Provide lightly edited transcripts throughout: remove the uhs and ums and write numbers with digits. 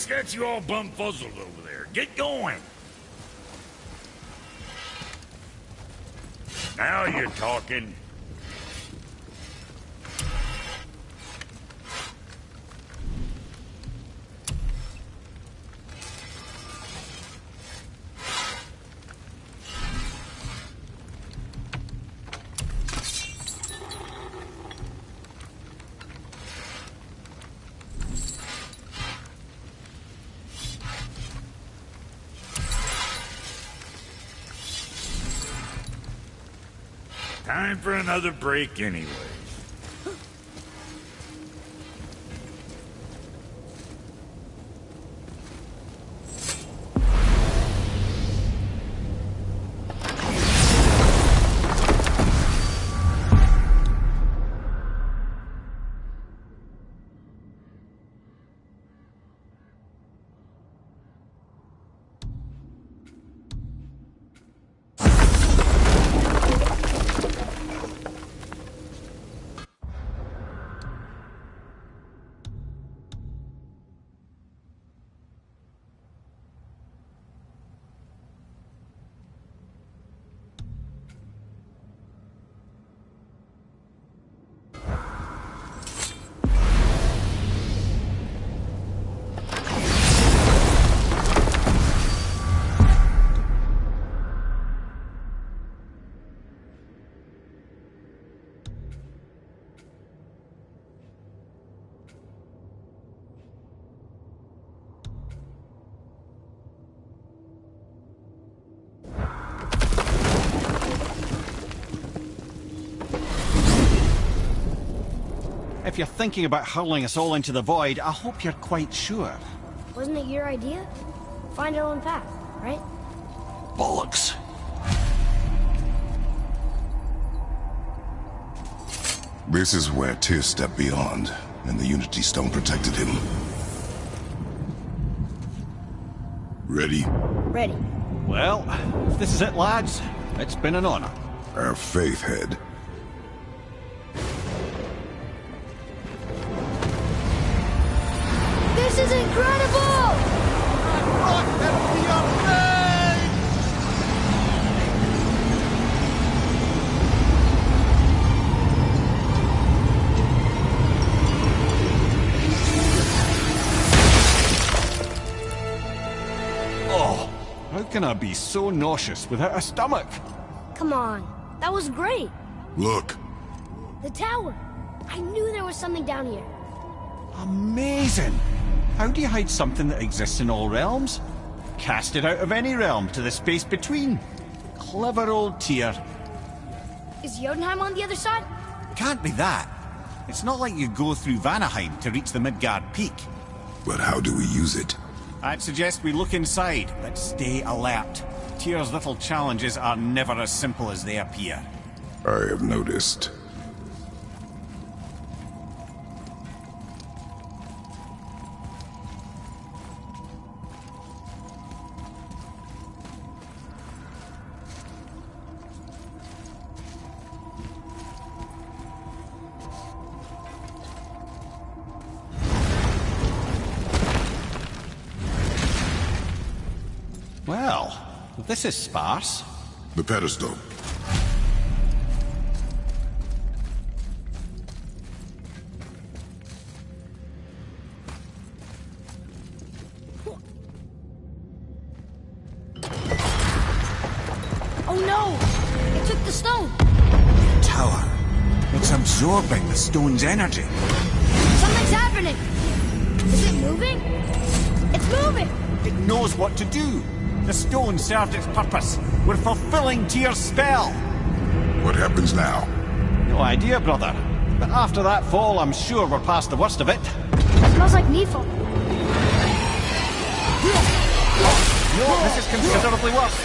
What's got you all bumfuzzled over there? Get going! Now you're talking. Time for another break anyway. If you're thinking about hurling us all into the void, I hope you're quite sure. Wasn't it your idea? Find our own path, right? Bollocks. This is where Tyr stepped beyond, and the Unity Stone protected him. Ready? Ready. Well, if this is it, lads, it's been an honor. Our faith head. This is incredible! Oh, how can I be so nauseous without a stomach? Come on, that was great. Look. The tower. I knew there was something down here. Amazing! How do you hide something that exists in all realms? Cast it out of any realm to the space between. Clever old Tyr. Is Jotunheim on the other side? Can't be that. It's not like you go through Vanaheim to reach the Midgard Peak. But how do we use it? I'd suggest we look inside, but stay alert. Tyr's little challenges are never as simple as they appear. I have noticed. Well, this is sparse. The pedestal. Oh no! It took the stone! Tower. It's absorbing the stone's energy. Something's happening! Is it moving? It's moving! It knows what to do. The stone served its purpose. We're fulfilling Tyr's spell. What happens now? No idea, brother. But after that fall, I'm sure we're past the worst of it. Smells like Nifl. No, this is considerably worse.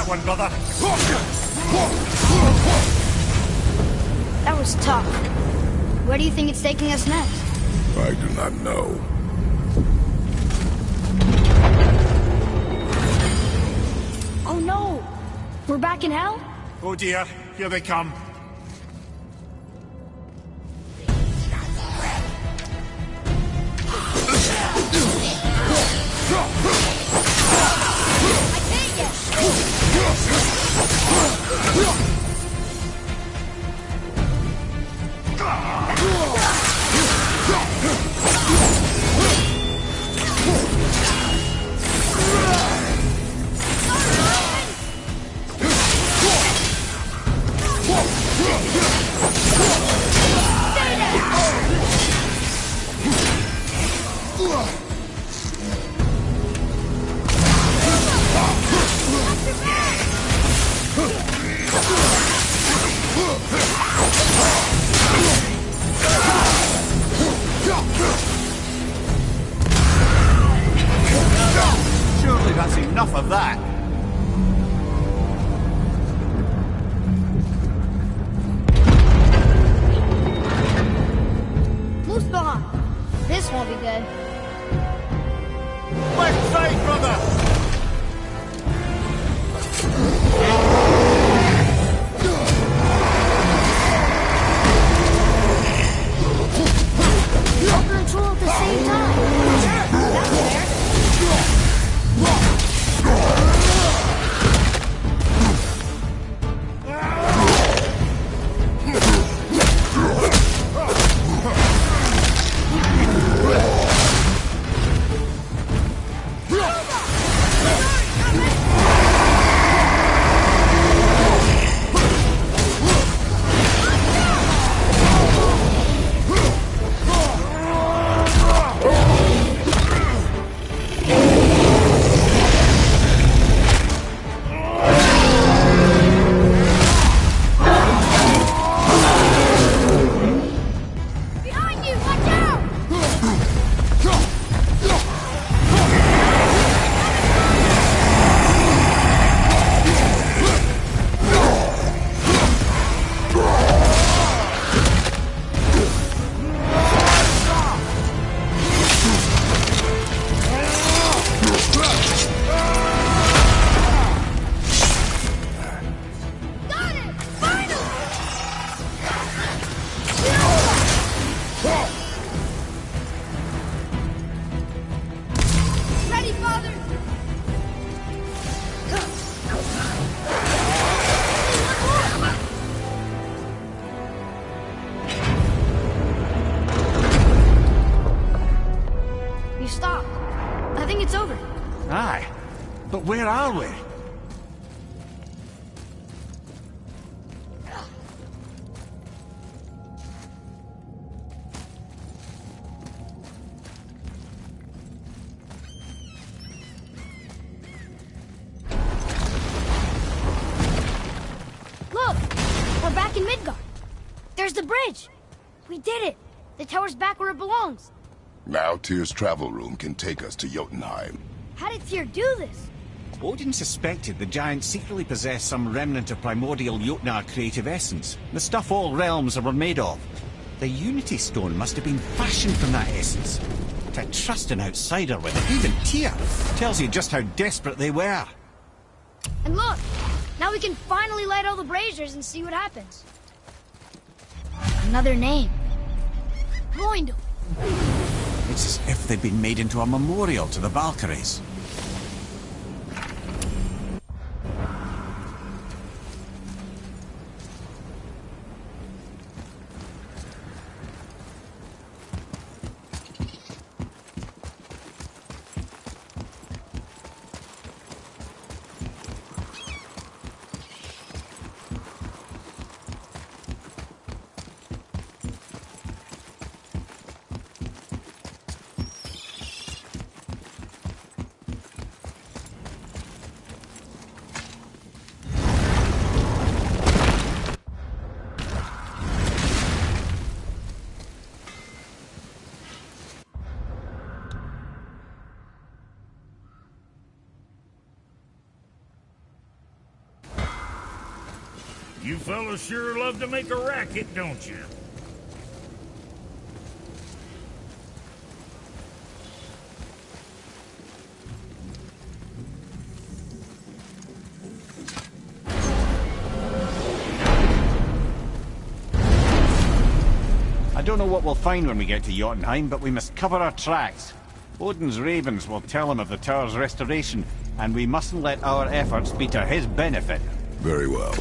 that one, brother. That was tough. Where do you think it's taking us next? I do not know. Oh no! We're back in hell? Oh dear, here they come. Surely that's enough of that. Mustafa! This won't be good. Left side, brother! Control at the same time. That's fair. Behind you! Watch out! Got it! Finally! Ready, father! You stopped. I think it's over. Aye. But where are we? Look! We're back in Midgard. There's the bridge. We did it. The tower's back where it belongs. Now Tyr's travel room can take us to Jotunheim. How did Tyr do this? Odin suspected the giant secretly possessed some remnant of primordial Jotnar creative essence, the stuff all realms were made of. The Unity Stone must have been fashioned from that essence. To trust an outsider with it, even Tyr, tells you just how desperate they were. And look! Now we can finally light all the braziers and see what happens. Another name. Groindel. It's as if they'd been made into a memorial to the Valkyries. You fellas sure love to make a racket, don't you? I don't know what we'll find when we get to Jotunheim, but we must cover our tracks. Odin's ravens will tell him of the tower's restoration, and we mustn't let our efforts be to his benefit. Very well.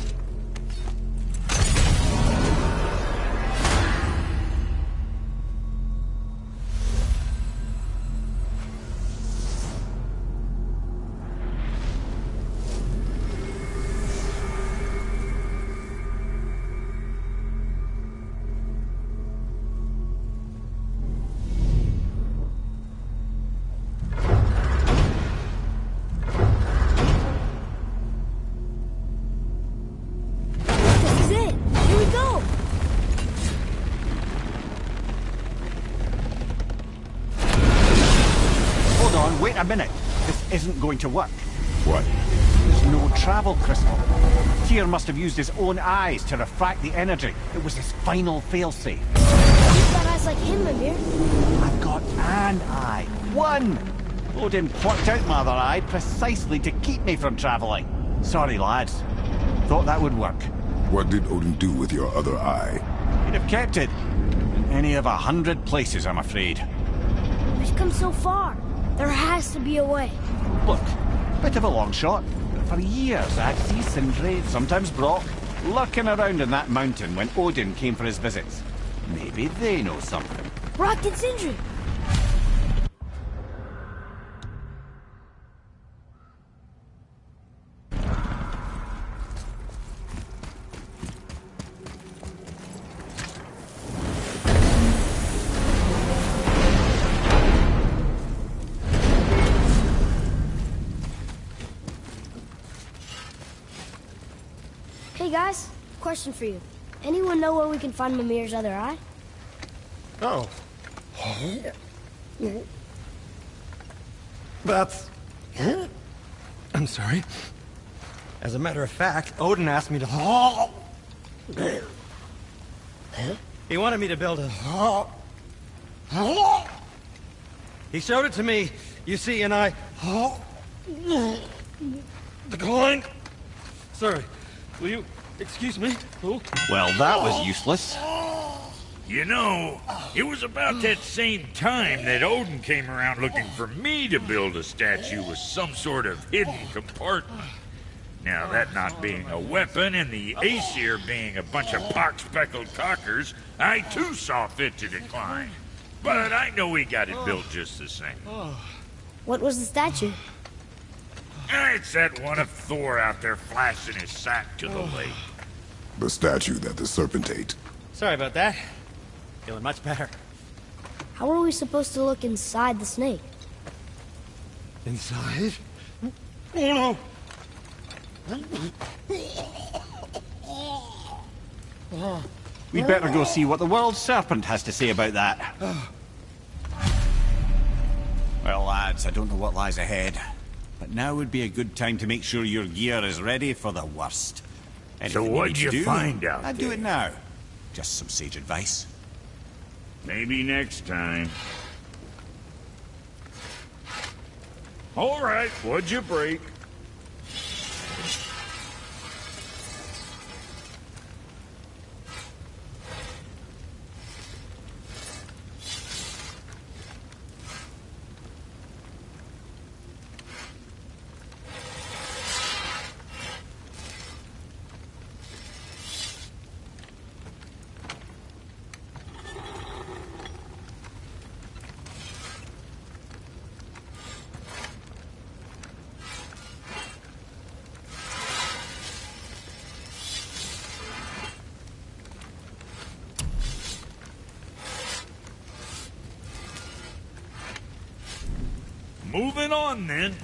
Wait a minute. This isn't going to work. What? There's no travel crystal. Tyr must have used his own eyes to refract the energy. It was his final failsafe. You've got eyes like him, Mimir. I've got an eye. One! Odin plucked out my other eye precisely to keep me from traveling. Sorry, lads. Thought that would work. What did Odin do with your other eye? He'd have kept it. In any of 100 places, I'm afraid. We've come so far. There has to be a way. Look, bit of a long shot. But for years, I'd see Sindri, sometimes Brock, lurking around in that mountain when Odin came for his visits. Maybe they know something. Brock and Sindri. Hey guys, question for you. Anyone know where we can find Mimir's other eye? Oh. That's... I'm sorry. As a matter of fact, Odin asked me to... He wanted me to build a... He showed it to me, you see, and I... declined. Sorry. Will you excuse me? Oh. Well, that was useless. You know, it was about that same time that Odin came around looking for me to build a statue with some sort of hidden compartment. Now, that not being a weapon and the Aesir being a bunch of pock-speckled cockers, I too saw fit to decline. But I know he got it built just the same. What was the statue? It's that one of Thor out there flashing his sack to the lake. The statue that the serpent ate. Sorry about that. Feeling much better. How are we supposed to look inside the snake? Inside? Oh no! We'd better go see what the world serpent has to say about that. Well, lads, I don't know what lies ahead. But now would be a good time to make sure your gear is ready for the worst. So what'd you find out I'd do it now. Just some sage advice. Maybe next time. All right, what'd you break? Moving on, then.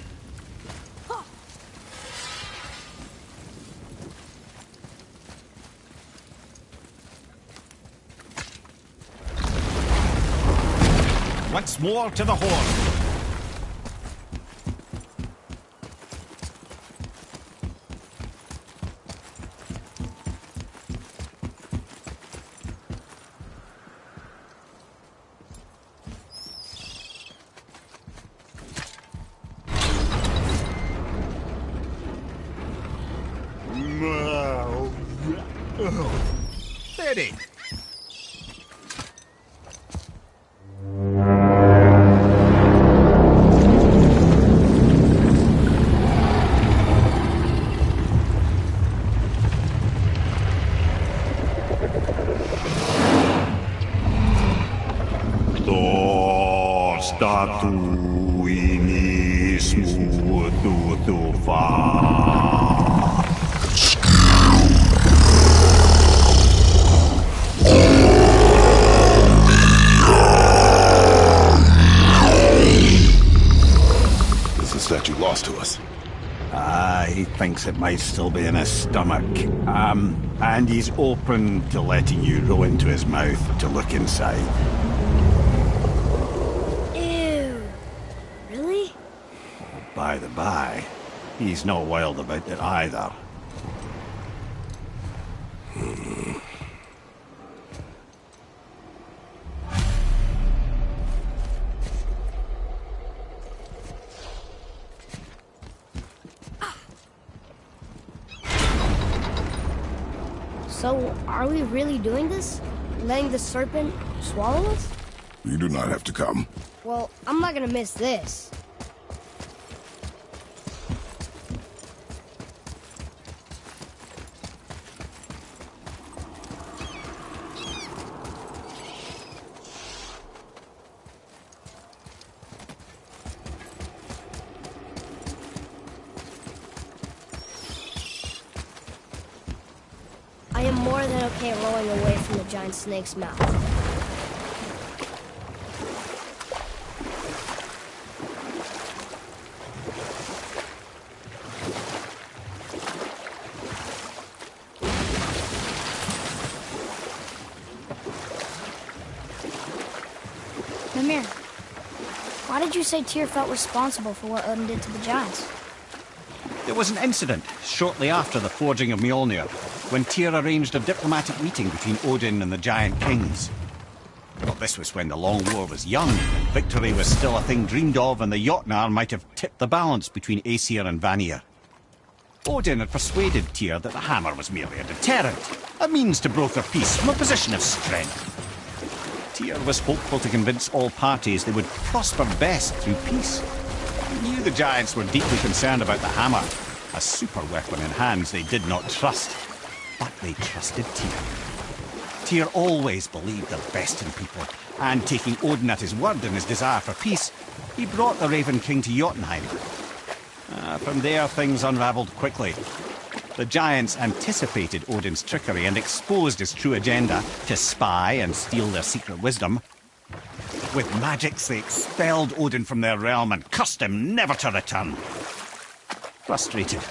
Once more to the horn. Steady. Statue lost to us. He thinks it might still be in his stomach. And he's open to letting you roll into his mouth to look inside. Ew. Really? By the by, he's not wild about it either. So, are we really doing this? Letting the serpent swallow us? You do not have to come. Well, I'm not gonna miss this. I am more than okay rolling away from the giant snake's mouth. Mimir, why did you say Tyr felt responsible for what Odin did to the giants? There was an incident shortly after the forging of Mjolnir, when Tyr arranged a diplomatic meeting between Odin and the giant kings. Well, this was when the Long War was young, and victory was still a thing dreamed of, and the Jotnar might have tipped the balance between Aesir and Vanir. Odin had persuaded Tyr that the hammer was merely a deterrent, a means to broker peace from a position of strength. Tyr was hopeful to convince all parties they would prosper best through peace. He knew the giants were deeply concerned about the hammer, a super weapon in hands they did not trust. But they trusted Tyr. Tyr always believed the best in people, and taking Odin at his word in his desire for peace, he brought the Raven King to Jotunheim. From there, things unravelled quickly. The giants anticipated Odin's trickery and exposed his true agenda to spy and steal their secret wisdom. With magics, they expelled Odin from their realm and cursed him never to return. Frustrated,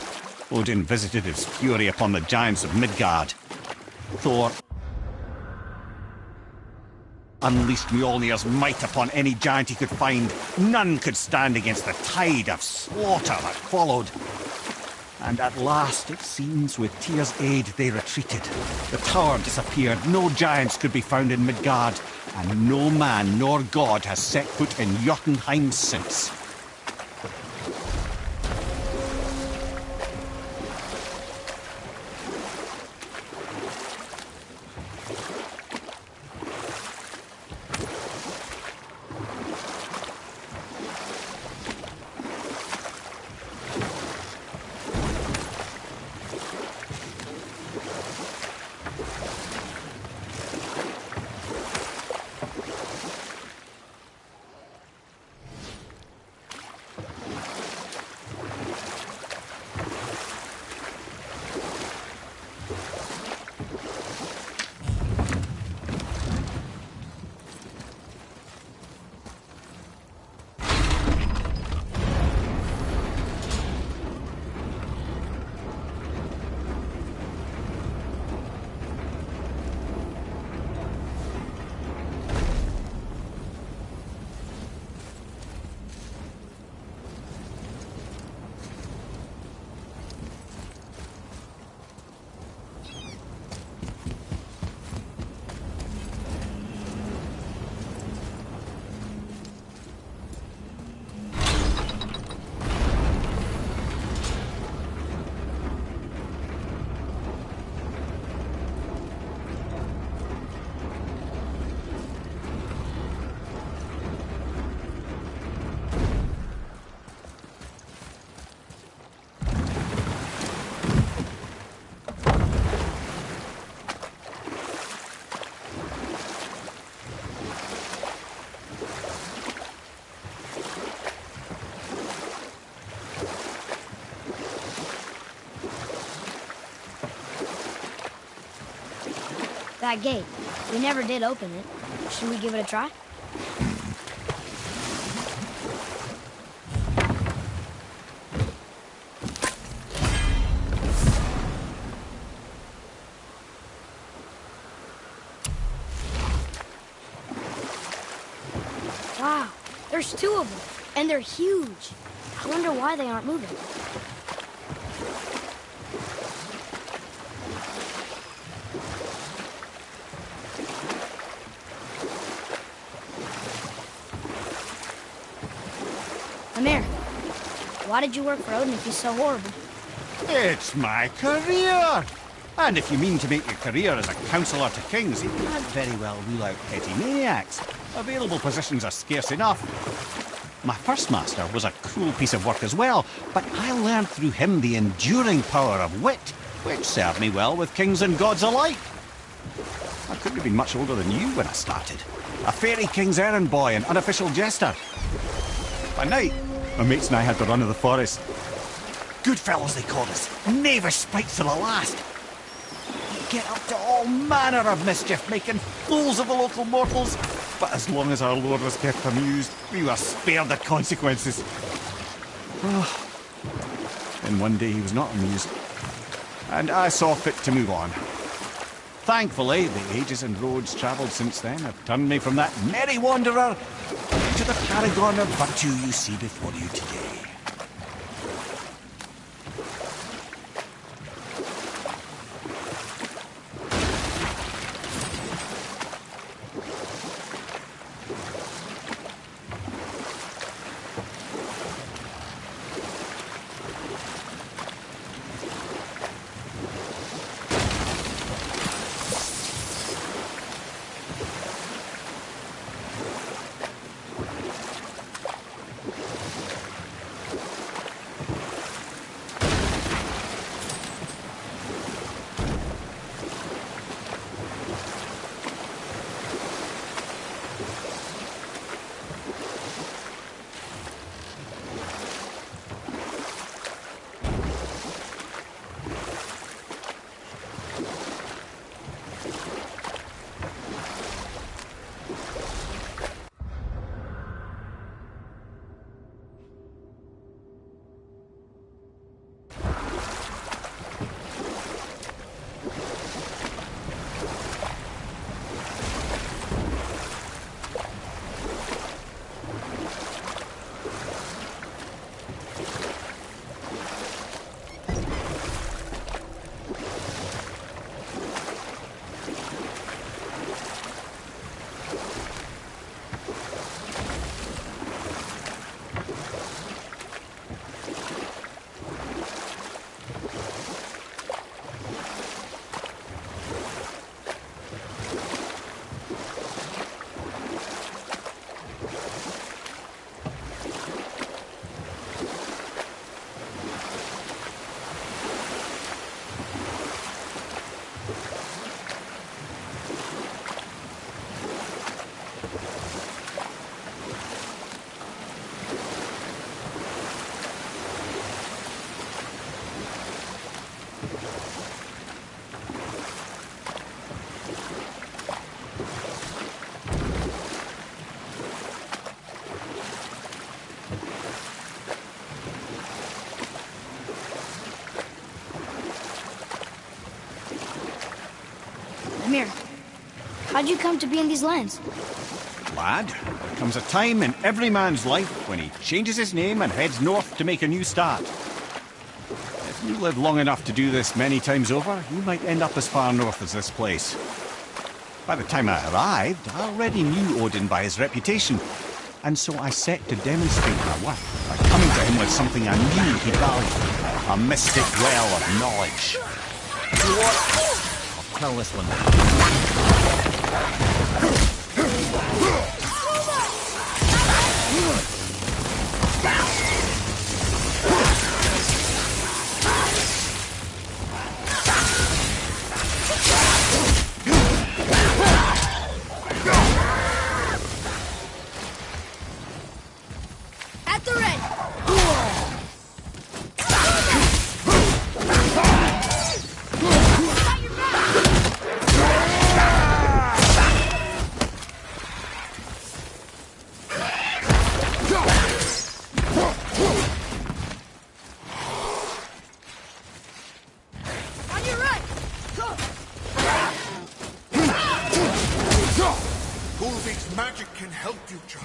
Odin visited his fury upon the giants of Midgard. Thor unleashed Mjolnir's might upon any giant he could find. None could stand against the tide of slaughter that followed. And at last, it seems, with Tyr's aid, they retreated. The tower disappeared, no giants could be found in Midgard, and no man nor god has set foot in Jotunheim since. That gate. We never did open it. Should we give it a try? Wow, there's 2 of them, and they're huge. I wonder why they aren't moving. Amir, why did you work for Odin if he's so horrible? It's my career! And if you mean to make your career as a counsellor to kings, you can't very well rule out petty maniacs. Available positions are scarce enough. My first master was a cruel piece of work as well, but I learned through him the enduring power of wit, which served me well with kings and gods alike. I couldn't have been much older than you when I started. A fairy king's errand boy and unofficial jester. By night, my mates and I had the run of the forest. Good fellows they called us, knavish spikes to the last. We'd get up to all manner of mischief, making fools of the local mortals. But as long as our lord was kept amused, we were spared the consequences. Then one day he was not amused, and I saw fit to move on. Thankfully, the ages and roads travelled since then have turned me from that merry wanderer to the paragon of virtue you see before you today. Amir, how'd you come to be in these lands? Lad, there comes a time in every man's life when he changes his name and heads north to make a new start. If you live long enough to do this many times over, you might end up as far north as this place. By the time I arrived, I already knew Odin by his reputation, and so I set to demonstrate my worth by coming to him with something I knew he valued, a mystic well of knowledge. You know what? I'll tell this one now.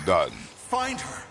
done. Find her.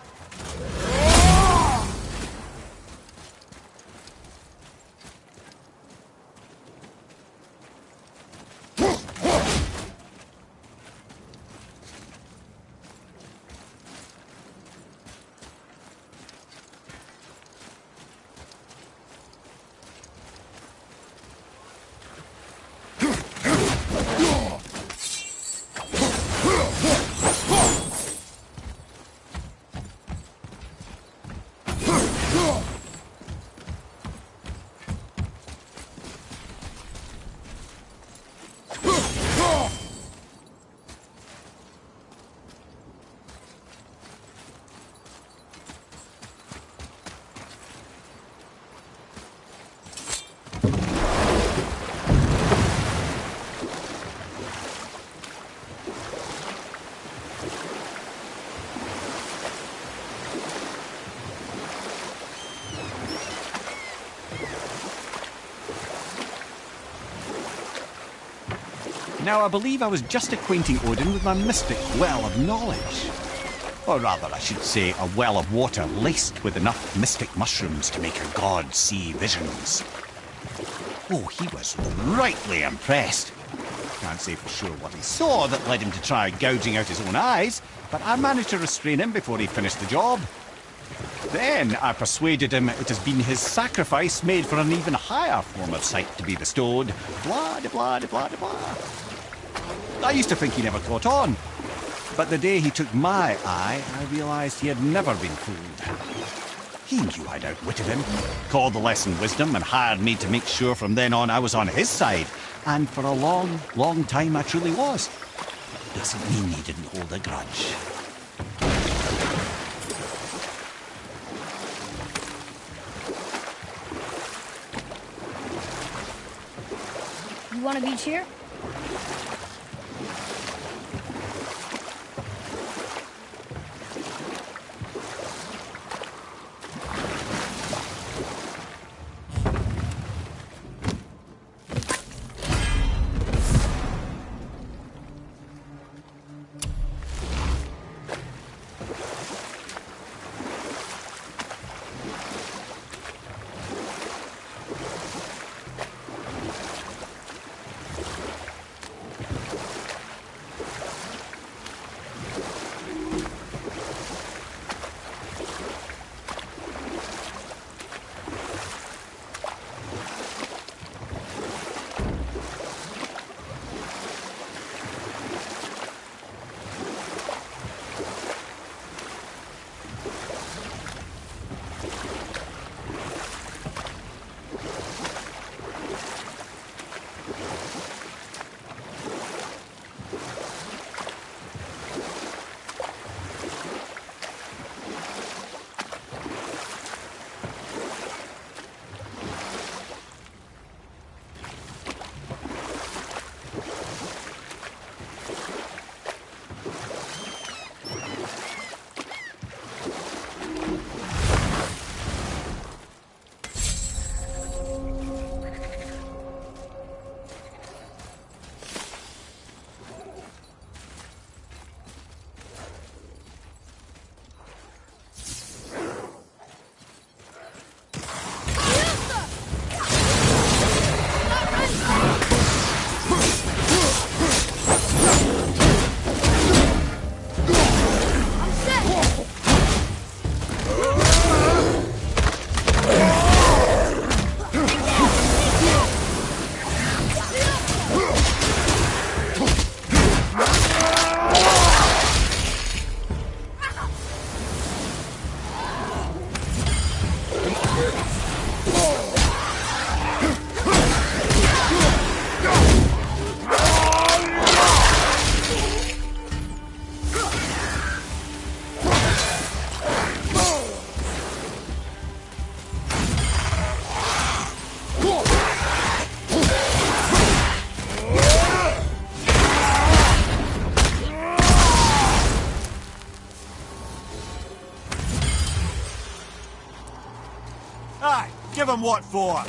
Now, I believe I was just acquainting Odin with my mystic well of knowledge. Or rather, I should say, a well of water laced with enough mystic mushrooms to make a god see visions. Oh, he was rightly impressed. Can't say for sure what he saw that led him to try gouging out his own eyes, but I managed to restrain him before he finished the job. Then I persuaded him it has been his sacrifice made for an even higher form of sight to be bestowed. Blah, de blah, de blah, de blah. I used to think he never caught on, but the day he took my eye, I realised he had never been fooled. He knew I'd outwitted him, called the lesson wisdom, and hired me to make sure from then on I was on his side. And for a long, long time I truly was. Doesn't mean he didn't hold a grudge. You want a beach here? Aye, give him what for.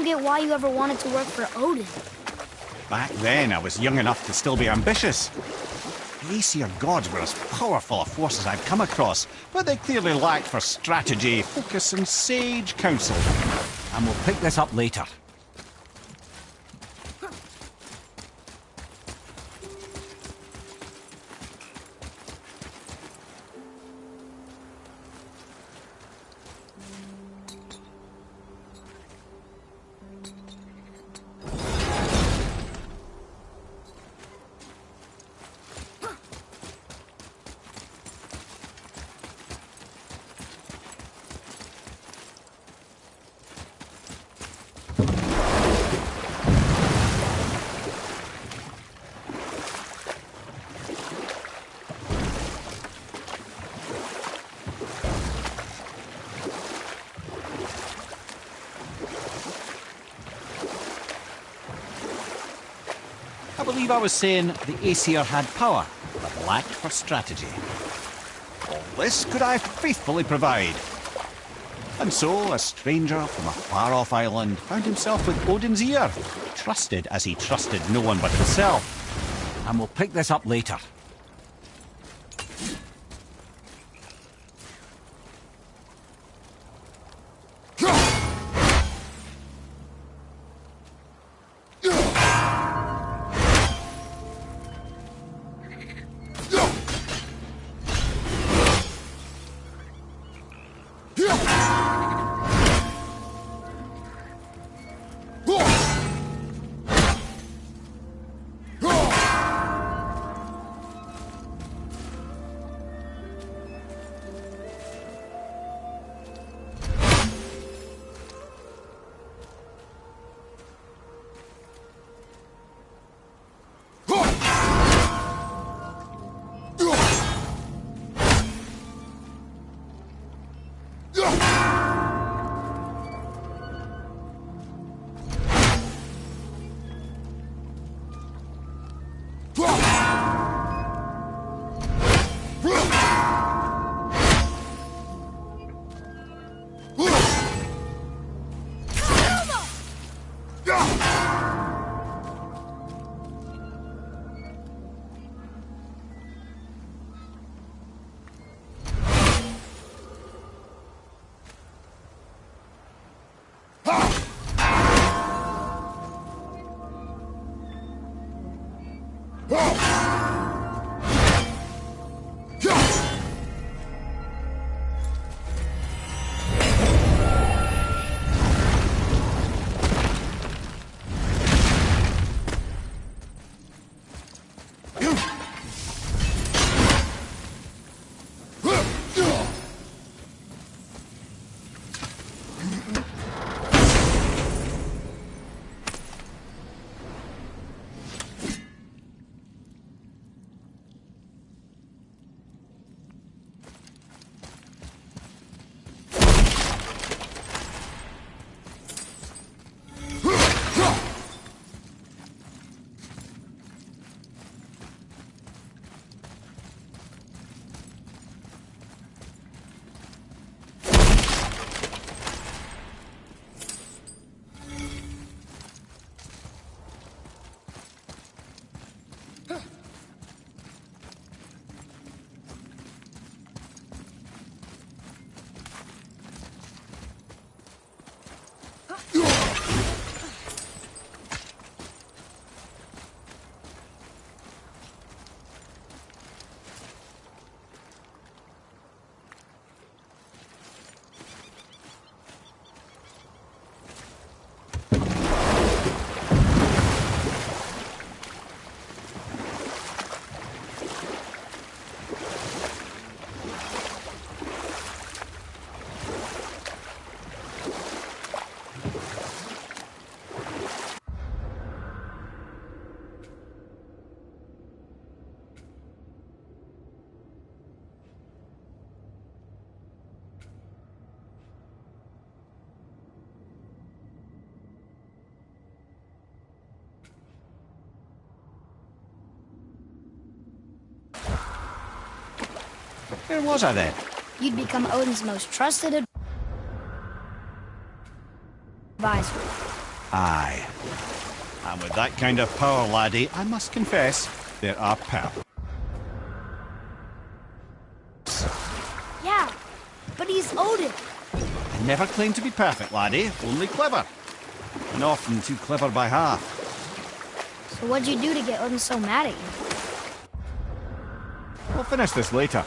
get why you ever wanted to work for Odin. Back then, I was young enough to still be ambitious. The Aesir gods were as powerful a force as I'd come across, but they clearly lacked for strategy, focus, and sage counsel. And we'll pick this up later. I believe I was saying the Aesir had power, but lacked for strategy. All this could I faithfully provide. And so, a stranger from a far-off island found himself with Odin's ear, trusted as he trusted no one but himself. And we'll pick this up later. Where was I then? You'd become Odin's most trusted advisor. Aye. And with that kind of power, laddie, I must confess, there are perks. Yeah, but he's Odin. I never claimed to be perfect, laddie, only clever. And often too clever by half. So what'd you do to get Odin so mad at you? We'll finish this later.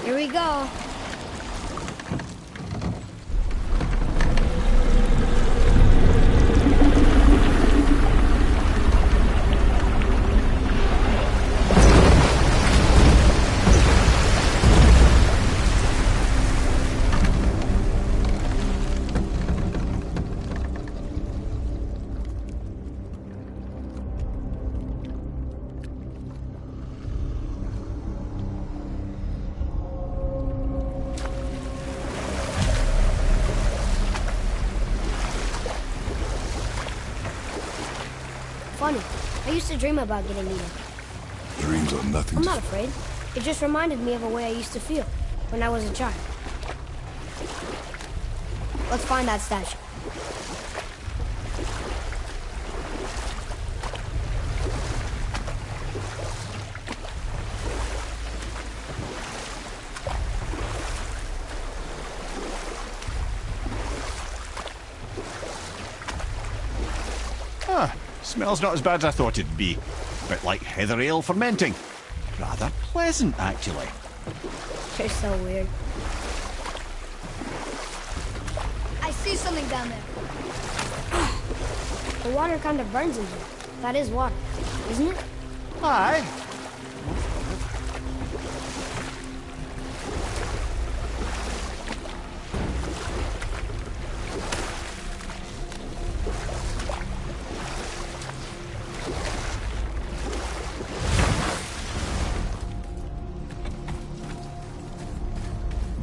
Here we go. Funny. I used to dream about getting eaten. Dreams are nothing I'm to... not afraid. It just reminded me of a way I used to feel when I was a child. Let's find that statue. Ah, smells not as bad as I thought it'd be. A bit like heather ale fermenting. Rather pleasant, actually. You're so weird. I see something down there. The water kind of burns in here. That is water, isn't it? Aye.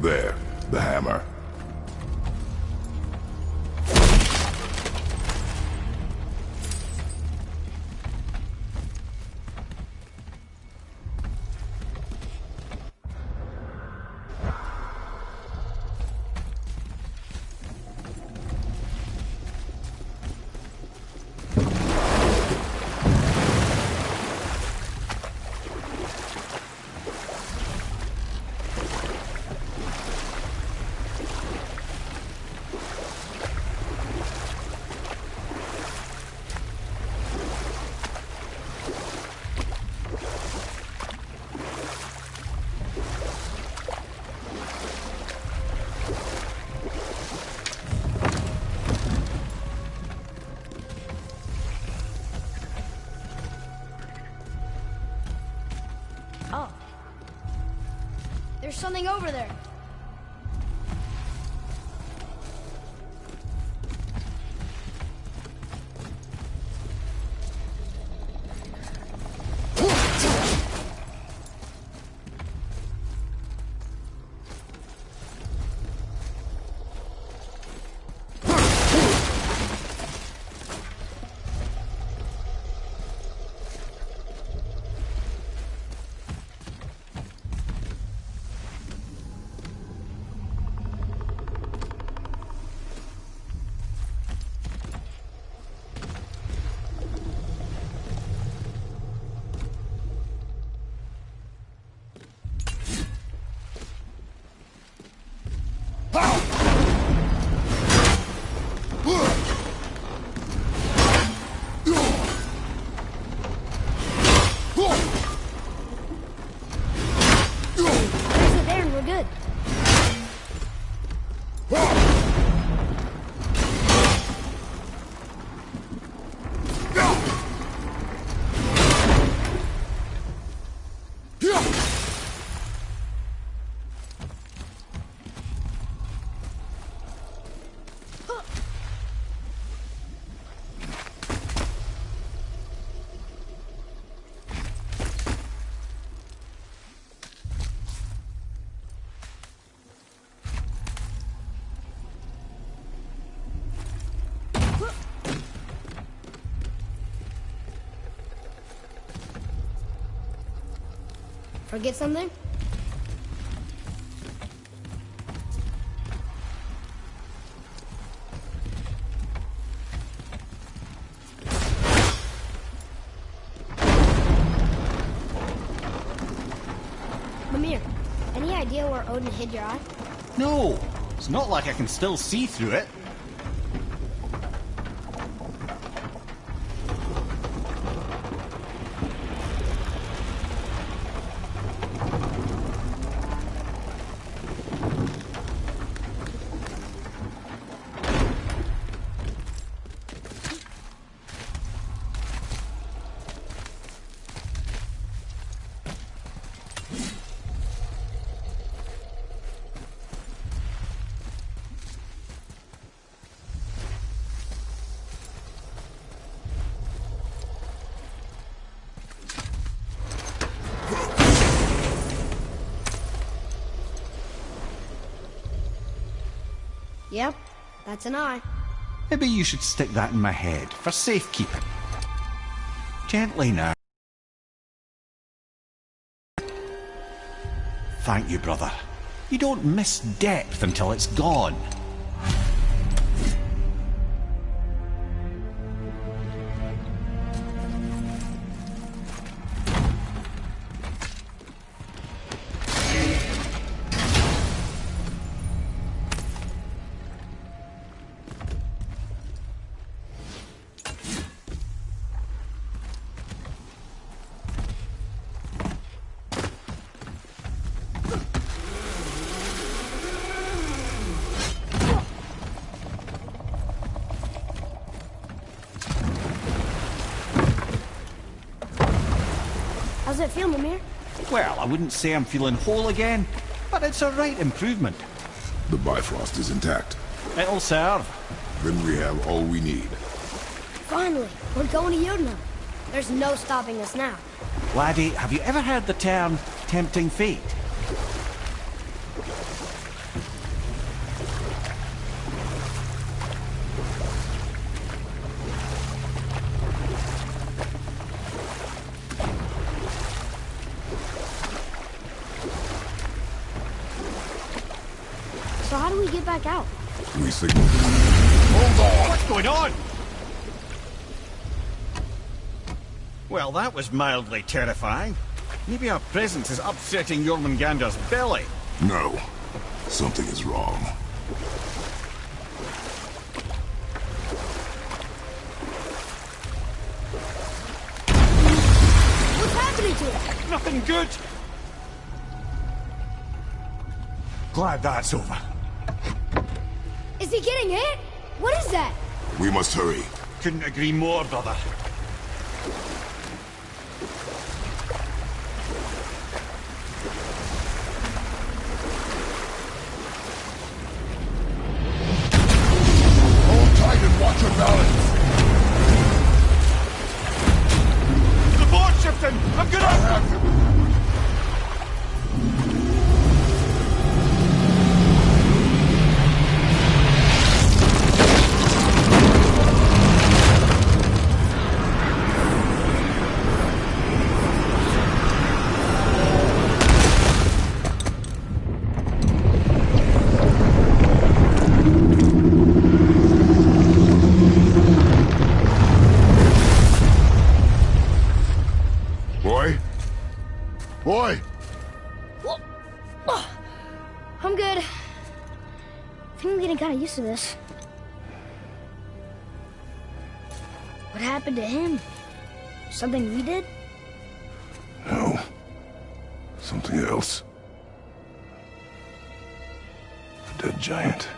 There, the hammer. There's something over there. Forget something? Mimir, any idea where Odin hid your eye? No, it's not like I can still see through it. Yep, that's an eye. Maybe you should stick that in my head for safekeeping. Gently now. Thank you, brother. You don't miss depth until it's gone. How's it feel, Mimir? Well, I wouldn't say I'm feeling whole again, but it's a right improvement. The Bifrost is intact. It'll serve. Then we have all we need. Finally, we're going to Yudna. There's no stopping us now. Laddie, have you ever heard the term tempting fate? So how do we get back out? We signal. Hold on! What's going on? Well, that was mildly terrifying. Maybe our presence is upsetting Jormungandr's belly. No. Something is wrong. What's happening to it? Nothing good! Glad that's over. Is he getting hit? What is that? We must hurry. Couldn't agree more, brother. boy? I'm good. I think I'm getting kind of used to this. What happened to him? Something we did? No. Something else. A dead giant.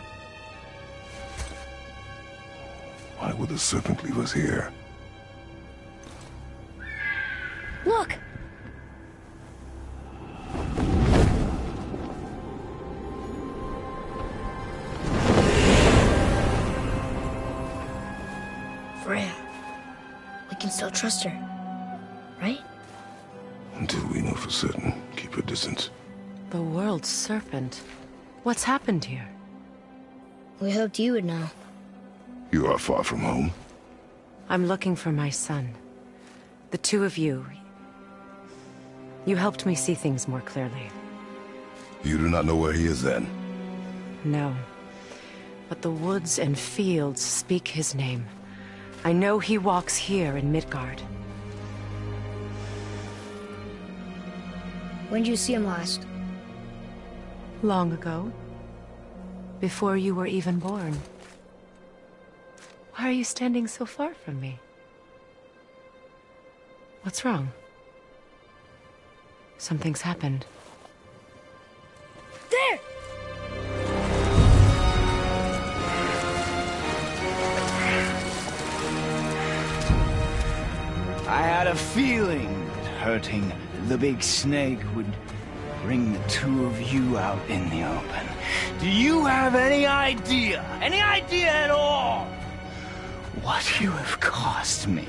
Why would the serpent leave us here? Look! Freya. We can still trust her, right? Until we know for certain, keep her distance. The world's serpent. What's happened here? We hoped you would know. You are far from home. I'm looking for my son. The two of you. You helped me see things more clearly. You do not know where he is then? No. But the woods and fields speak his name. I know he walks here in Midgard. When did you see him last? Long ago. Before you were even born. Why are you standing so far from me? What's wrong? Something's happened. There! I had a feeling that hurting the big snake would bring the two of you out in the open. Do you have any idea at all, what you have cost me?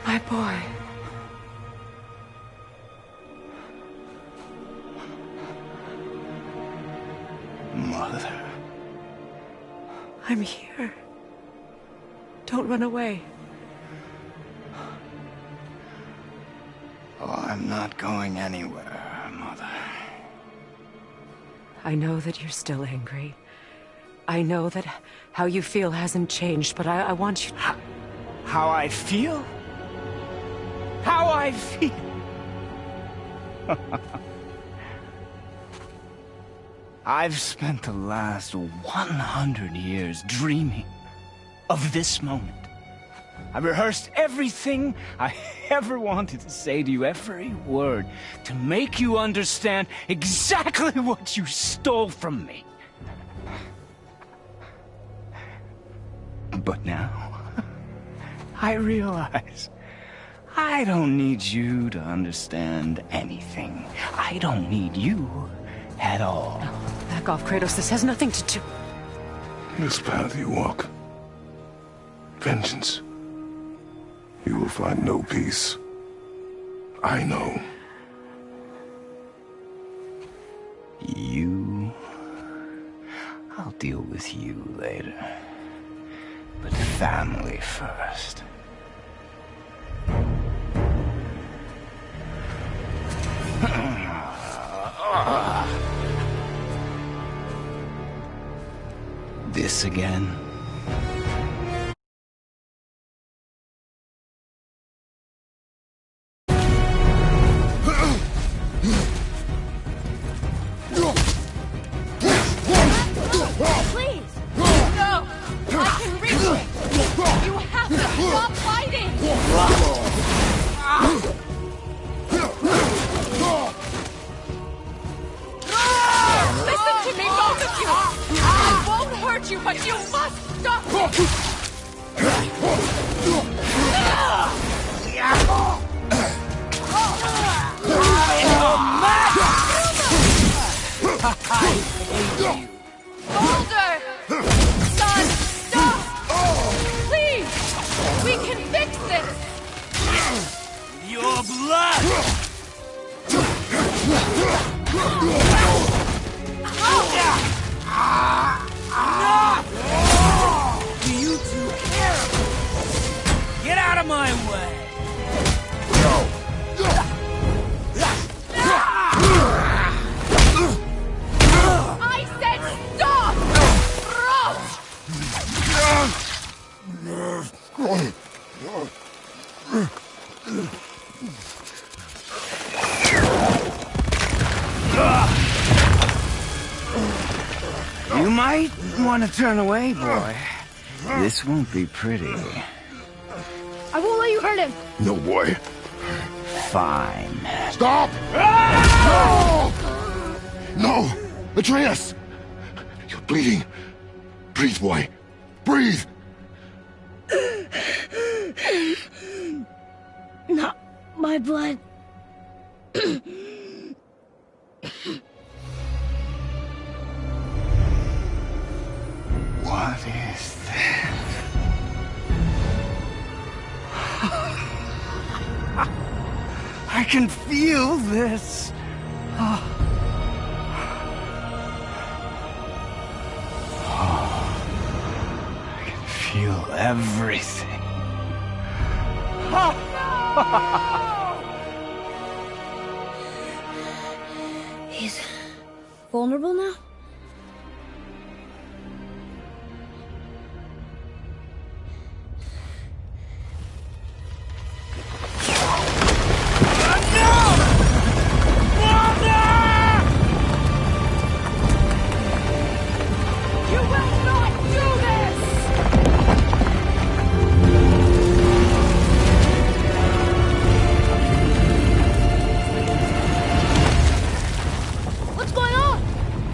My boy. Mother. I'm here. Don't run away. Oh, I'm not going anywhere, Mother. I know that you're still angry. I know that how you feel hasn't changed, but I want you to... How I feel? How I feel? I've spent the last 100 years dreaming of this moment. I rehearsed everything I ever wanted to say to you, every word, to make you understand exactly what you stole from me. But now, I realize I don't need you to understand anything. I don't need you at all. No, back off, Kratos. This has nothing to do... This path you walk. Vengeance. You will find no peace. I know. You... I'll deal with you later. But family first. This again? Please! No! I can reach it! You have to stop fighting! Listen to me, both of you! I won't hurt you, but you must stop it! Boulder! Son, stop! Please! We can fix this! Your blood! Do you two care? Get out of my way! I said stop! Roach! You might want to turn away, boy. This won't be pretty. I won't let you hurt him. No, boy. Fine. Stop! No! No! Atreus! You're bleeding. Breathe, boy. Breathe! Not my blood. What is that? I can feel this. I can feel everything. He's vulnerable now? You will not do this! What's going on?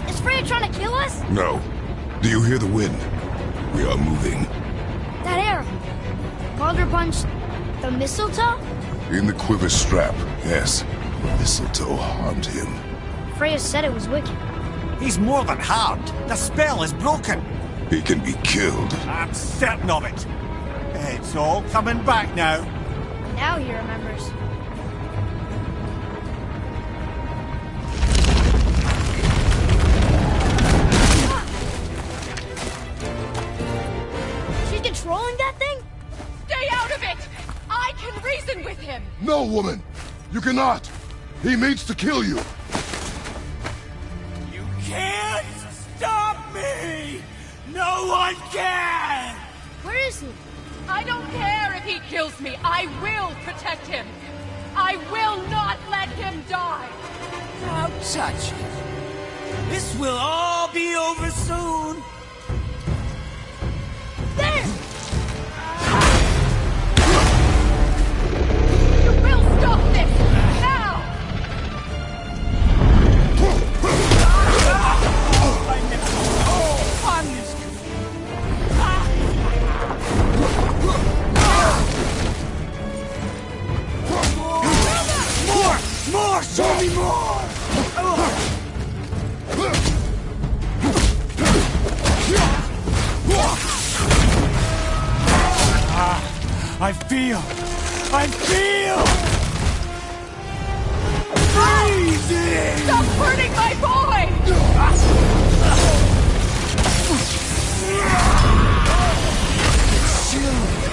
Is Freya trying to kill us? No. Do you hear the wind? We are moving. That arrow. Baldur punched the mistletoe? In the quiver strap, yes. Mistletoe harmed him. Freya said it was wicked. He's more than harmed. The spell is broken. He can be killed. I'm certain of it. It's all coming back now. Now he remembers. She's controlling that thing? Stay out of it! I can reason with him! No, woman! You cannot! He means to kill you! You can't stop me! No one can! Where is he? I don't care if he kills me. I will protect him. I will not let him die. Don't touch him. This will all be over soon. There! You will stop this now! On this. More! Show me more! I feel! Freezing! Stop hurting my boy!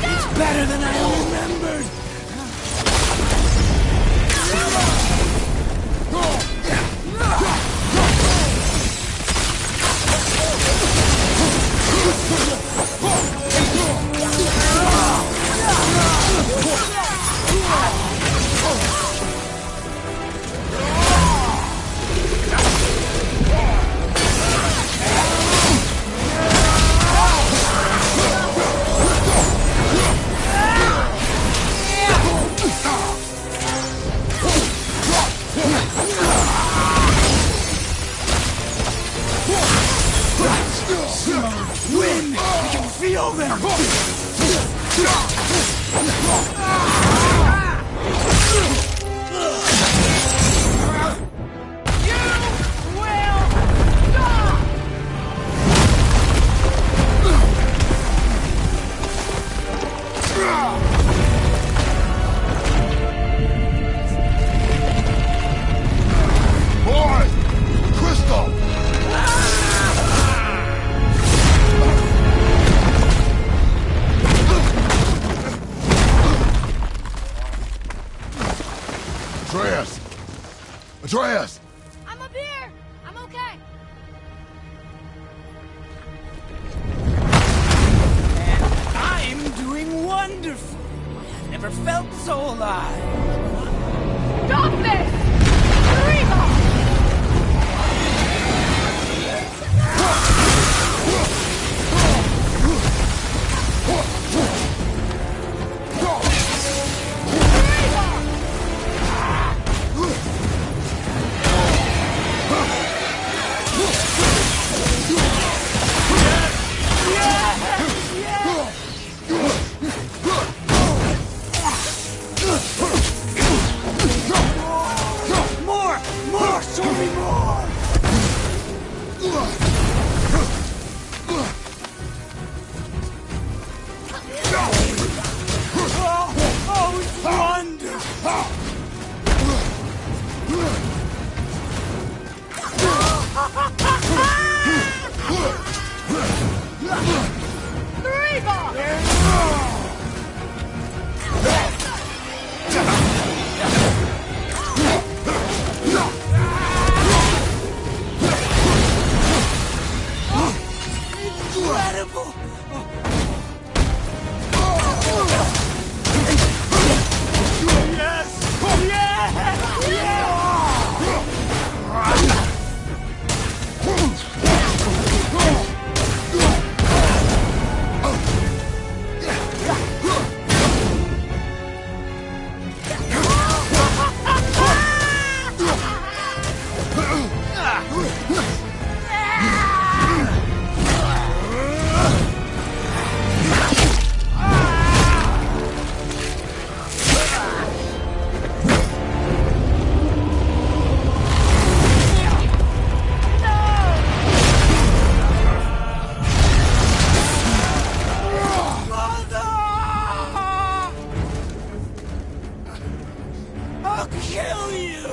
It's better than I remembered! Wind! I can feel them! Boy! Crystal! Atreus! Atreus! I'm up here! I'm okay. I'm doing wonderful. I've never felt so alive. Stop this! Reba! incredible! I'll kill you!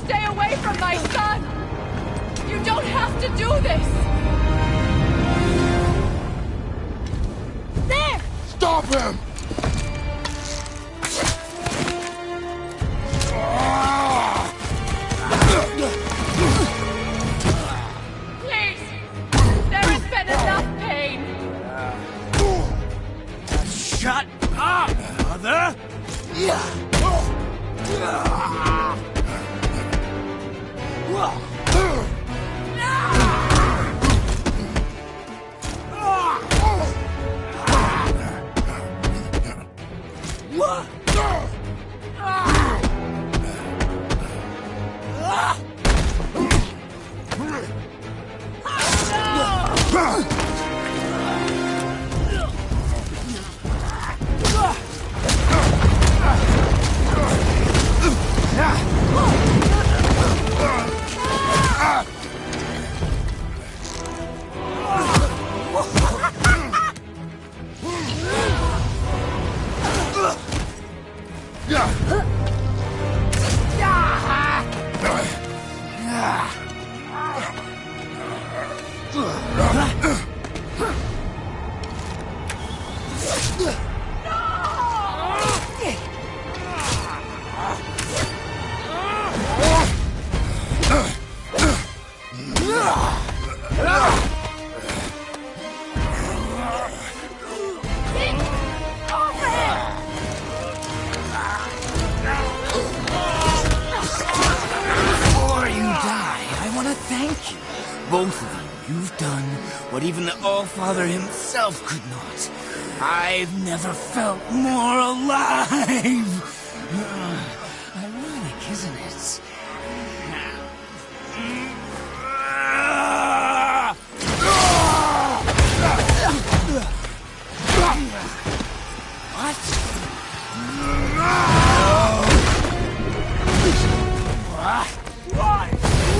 Stay away from my son! You don't have to do this! There! Stop him! Please! There has been enough pain! Shut up, Mother! Before you die, I want to thank you. Both of you. You've done what even the All-Father himself could not. I've never felt more alive. Ironic, isn't it? What? Why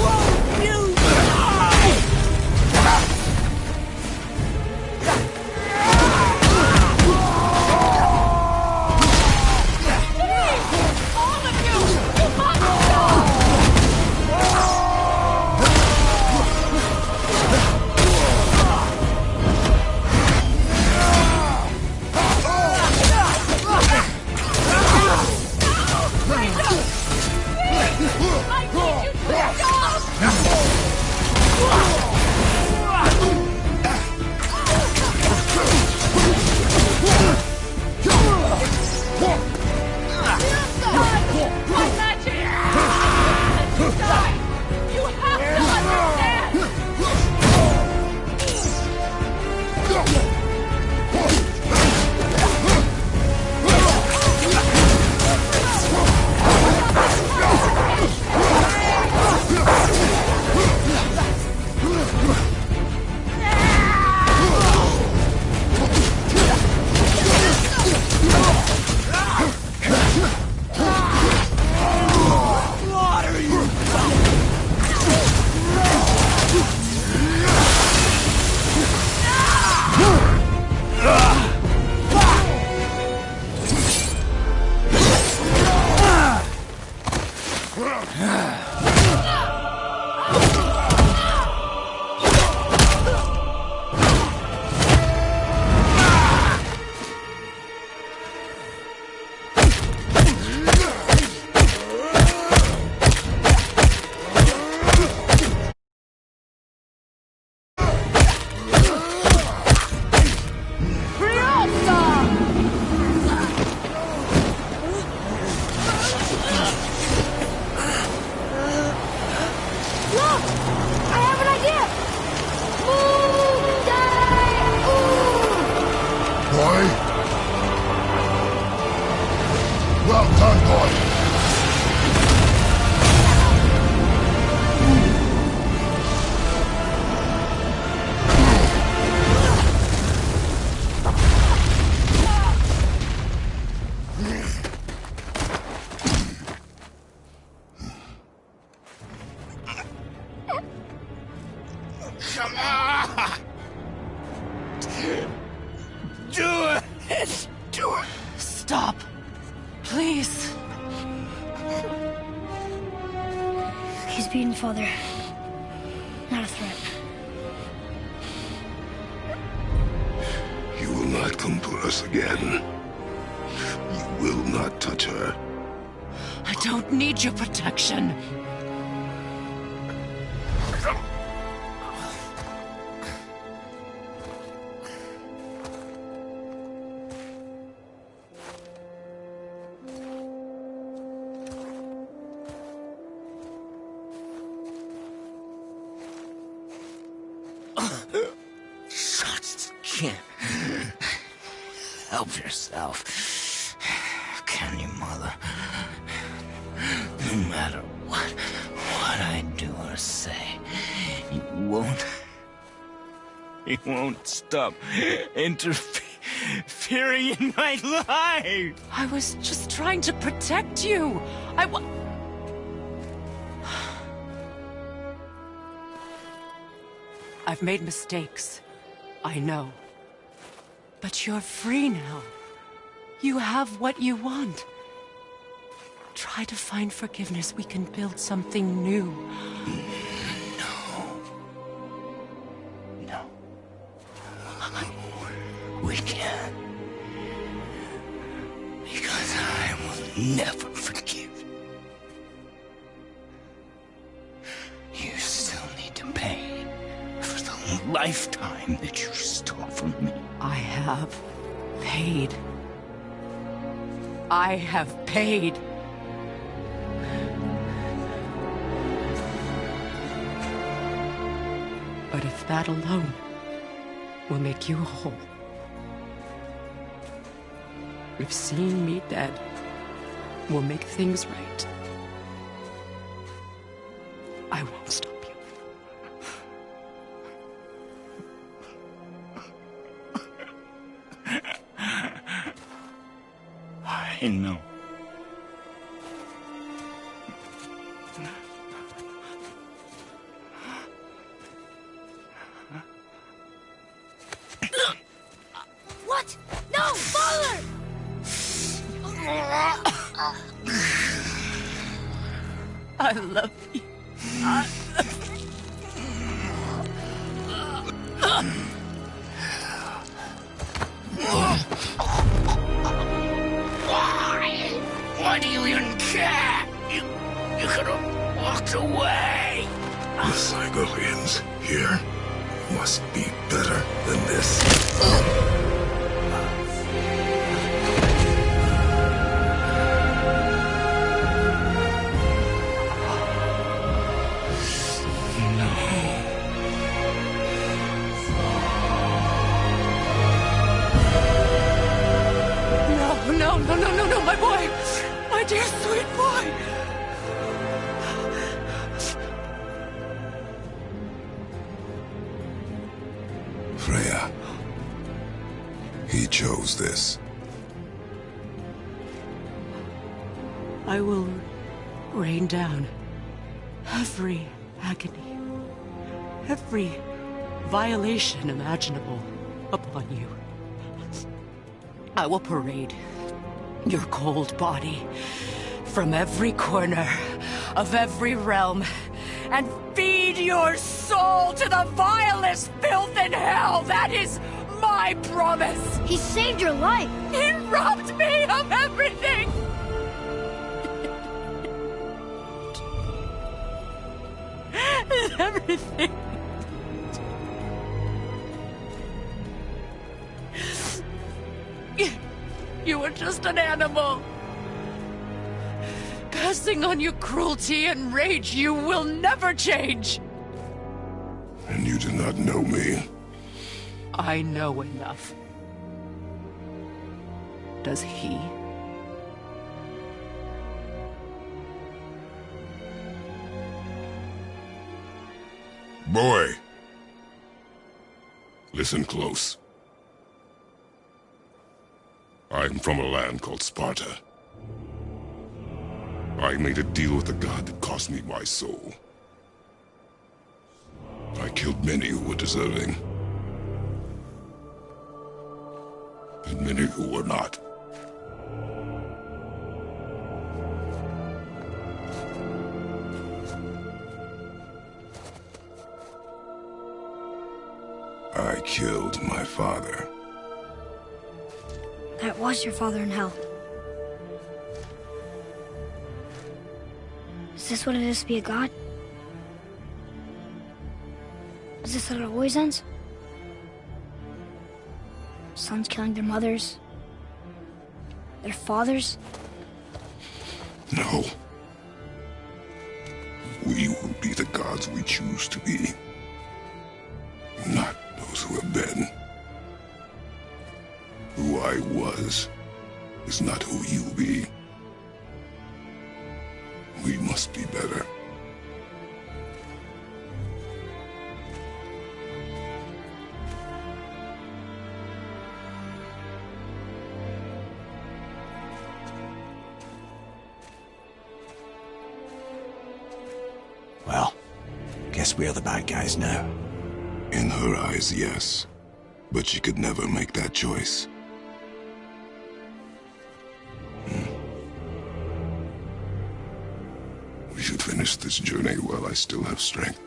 won't you die? All of you! You must die! boy. Well done, boy. Come on! Do it! Do it! Stop. Please. He's beaten Father. Not a threat. You will not come for us again. You will not touch her. I don't need your protection. Shots can't help yourself, can you, Mother? No matter what I do or say, you won't stop interfering in my life. I was just trying to protect you. I've made mistakes. I know. But you're free now. You have what you want. Try to find forgiveness. We can build something new. No. We can't. Because I will never forgive. You still need to pay for the lifetime that you stole from me. I have paid. I have paid. But if that alone will make you whole, if seeing me dead will make things right, I won't stop you. I know. What? No, Father! I love you. Why do you even care? You could have walked away. The Cygorians here must be better than this. No, my boy! My dear sweet boy! Freya. He chose this. I will rain down every agony, every violation imaginable upon you. I will parade your cold body from every corner of every realm and feed your soul to the vilest filth in hell. That is my promise. He saved your life. He robbed me of everything. Everything. You were just an animal. Passing on your cruelty and rage, you will never change. And you do not know me. I know enough. does he. Boy! Listen close. I'm from a land called Sparta. I made a deal with the god that cost me my soul. I killed many who were deserving. And many who were not. I killed my father. That was your father in hell. Is this what it is to be a god? Is this how it always ends? Sons killing their mothers? Their fathers? No. We will be the gods we choose to be. Not those who have been. Who I was is not who you'll be. We must be better. Well, guess we're the bad guys now. In her eyes, yes. But she could never make that choice. We should finish this journey while I still have strength.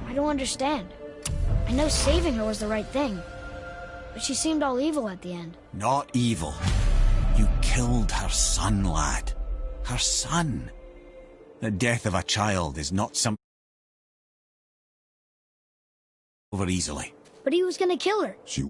I don't understand. I know saving her was the right thing. But she seemed all evil at the end. Not evil. You killed her son, lad. Her son. The death of a child is not something over easily. But he was gonna kill her. She